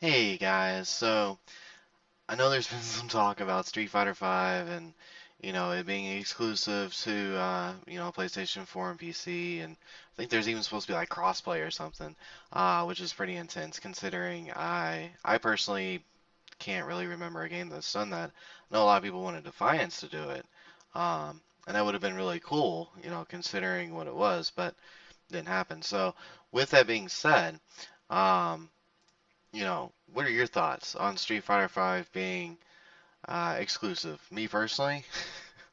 Hey guys, so I know there's been some talk about Street Fighter V and it being exclusive to PlayStation 4 and PC, and I think there's even supposed to be like crossplay or something, which is pretty intense considering I personally can't really remember a game that's done that. I know a lot of people wanted Defiance to do it, and that would have been really cool, considering what it was, but didn't happen. So with that being said, um, what are your thoughts on Street Fighter V being exclusive? Me personally,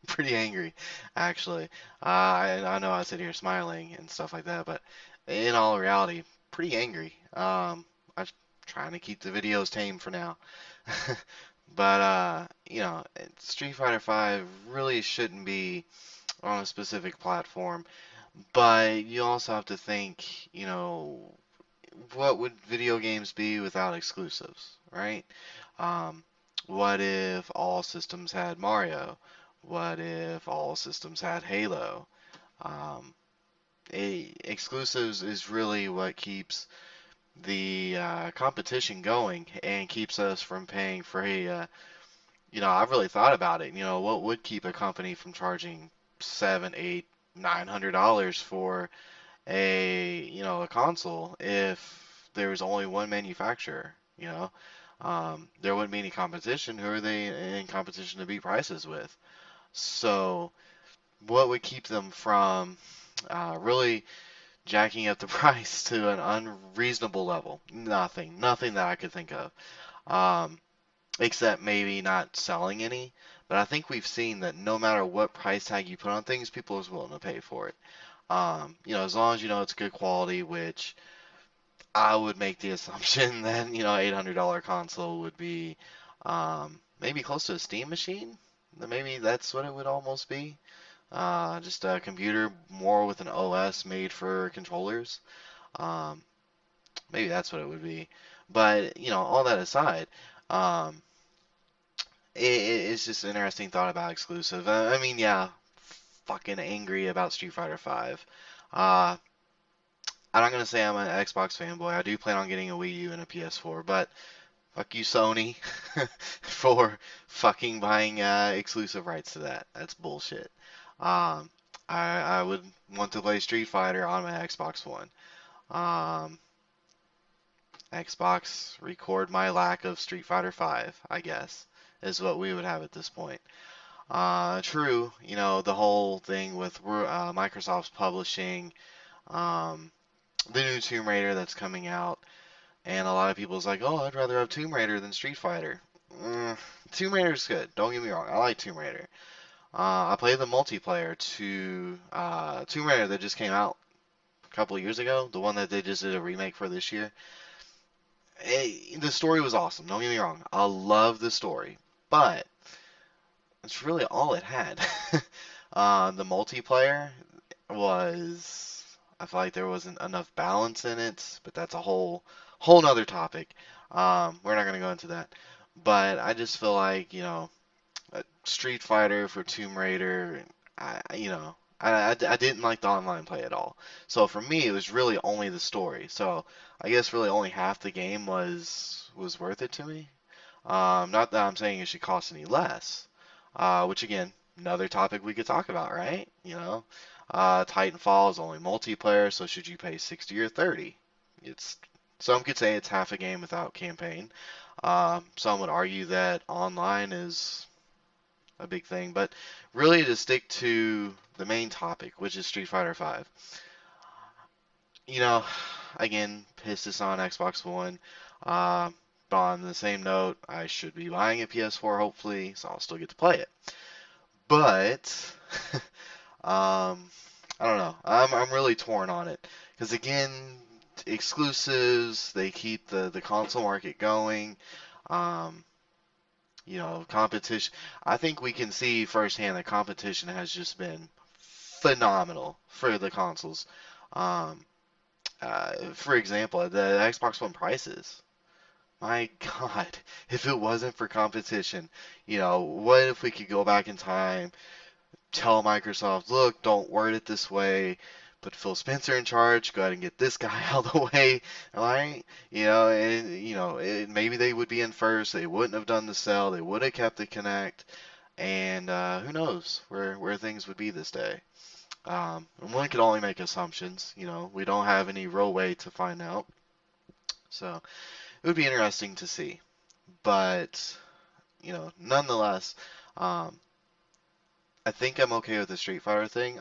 pretty angry, actually. I know I sit here smiling and stuff like that, but in all reality, pretty angry. I'm trying to keep the videos tame for now. But Street Fighter V really shouldn't be on a specific platform. But you also have to think, what would video games be without exclusives, right? Um, what if all systems had Mario? What if all systems had Halo? Um, Exclusives is really what keeps the competition going and keeps us from paying for I've really thought about it. What would keep a company from charging seven, eight, $900 for a console if there was only one manufacturer, there wouldn't be any competition. Who are they in competition to beat prices with? So what would keep them from really jacking up the price to an unreasonable level? Nothing that I could think of, um, except maybe not selling any. But I think we've seen that no matter what price tag you put on things, people is willing to pay for it. As long as you know it's good quality, which I would make the assumption that, $800 console would be maybe close to a Steam machine. Maybe that's what it would almost be. Just a computer more with an OS made for controllers. Um, Maybe that's what it would be. But, all that aside, um, it's just an interesting thought about exclusive. I mean, yeah, fucking angry about Street Fighter V. Uh, I'm not gonna say I'm an Xbox fanboy. I do plan on getting a Wii U and a PS4, but fuck you, Sony, for fucking buying exclusive rights to that. That's bullshit. Um, I would want to play Street Fighter on my Xbox One. Um, Xbox record my lack of Street Fighter V, I guess, is what we would have at this point. True, the whole thing with Microsoft's publishing um, the new Tomb Raider that's coming out. And a lot of people's like, oh, I'd rather have Tomb Raider than Street Fighter. Mm, Tomb Raider's good. Don't get me wrong. I like Tomb Raider. I played the multiplayer to Tomb Raider that just came out a couple of years ago. The one that they just did a remake for this year. The story was awesome. Don't get me wrong. I love the story, but it's really all it had. The multiplayer was. I feel like there wasn't enough balance in it, but that's a whole nother topic. We're not gonna go into that. But I just feel like, a Street Fighter for Tomb Raider, I didn't like the online play at all. So for me, it was really only the story. So I guess really only half the game was worth it to me. Not that I'm saying it should cost any less. Which again, another topic we could talk about, right? Titanfall is only multiplayer, so should you pay 60 or 30? It's Some could say it's half a game without campaign. Some would argue that online is a big thing, but really to stick to the main topic, which is Street Fighter V. You know, again, pisses on Xbox One. Uh, but on the same note, I should be buying a PS4 hopefully, so I'll still get to play it. But um, I don't know. I'm really torn on it because again, exclusives they keep the console market going. Um, Competition. I think we can see firsthand that competition has just been phenomenal for the consoles. Um, for example, the Xbox One prices. My God, if it wasn't for competition, what if we could go back in time, tell Microsoft, look, don't word it this way. put Phil Spencer in charge, go ahead and get this guy out of the way, all right? Maybe they would be in first. They wouldn't have done the sell. They would have kept the connect, and who knows where things would be this day. And one could only make assumptions. We don't have any real way to find out. So it would be interesting to see. But, nonetheless, um, I think I'm okay with the Street Fighter thing,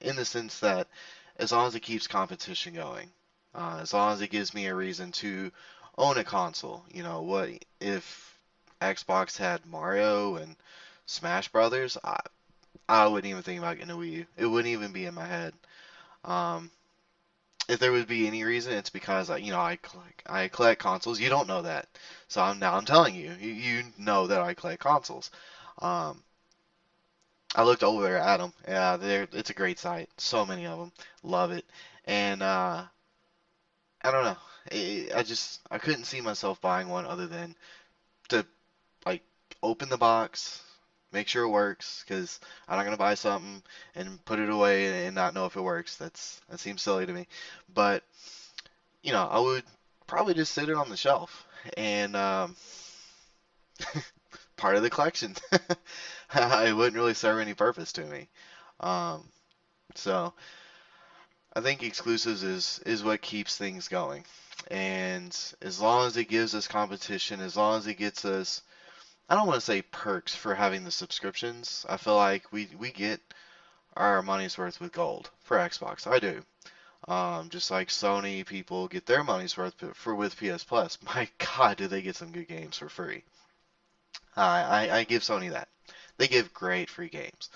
in the sense that as long as it keeps competition going, as long as it gives me a reason to own a console. What if Xbox had Mario and Smash Brothers? I wouldn't even think about getting a Wii U. It wouldn't even be in my head. Um, if there would be any reason, it's because I collect consoles. You don't know that, so I'm telling you. You know that I collect consoles. Um, I looked over at them. Yeah, it's a great site. So many of them. Love it. And I don't know. I couldn't see myself buying one other than to like open the box, make sure it works, because I'm not gonna buy something and put it away and not know if it works. That seems silly to me. But I would probably just sit it on the shelf and part of the collection. It wouldn't really serve any purpose to me. Um, so I think exclusives is what keeps things going. And as long as it gives us competition, as long as it gets us, I don't want to say perks for having the subscriptions. I feel like we get our money's worth with gold for Xbox. I do. Just like Sony people get their money's worth for with PS Plus. My God, do they get some good games for free? I give Sony that. They give great free games.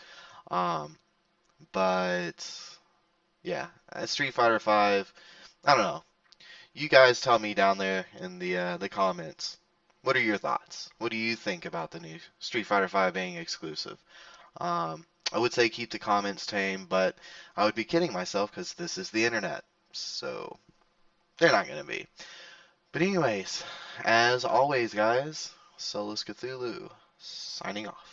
Um, but yeah, Street Fighter V. I don't know. You guys tell me down there in the comments. What are your thoughts? What do you think about the new Street Fighter V being exclusive? I would say keep the comments tame, but I would be kidding myself because this is the internet. So they're not going to be. But anyways, as always, guys, Solus Cthulhu, signing off.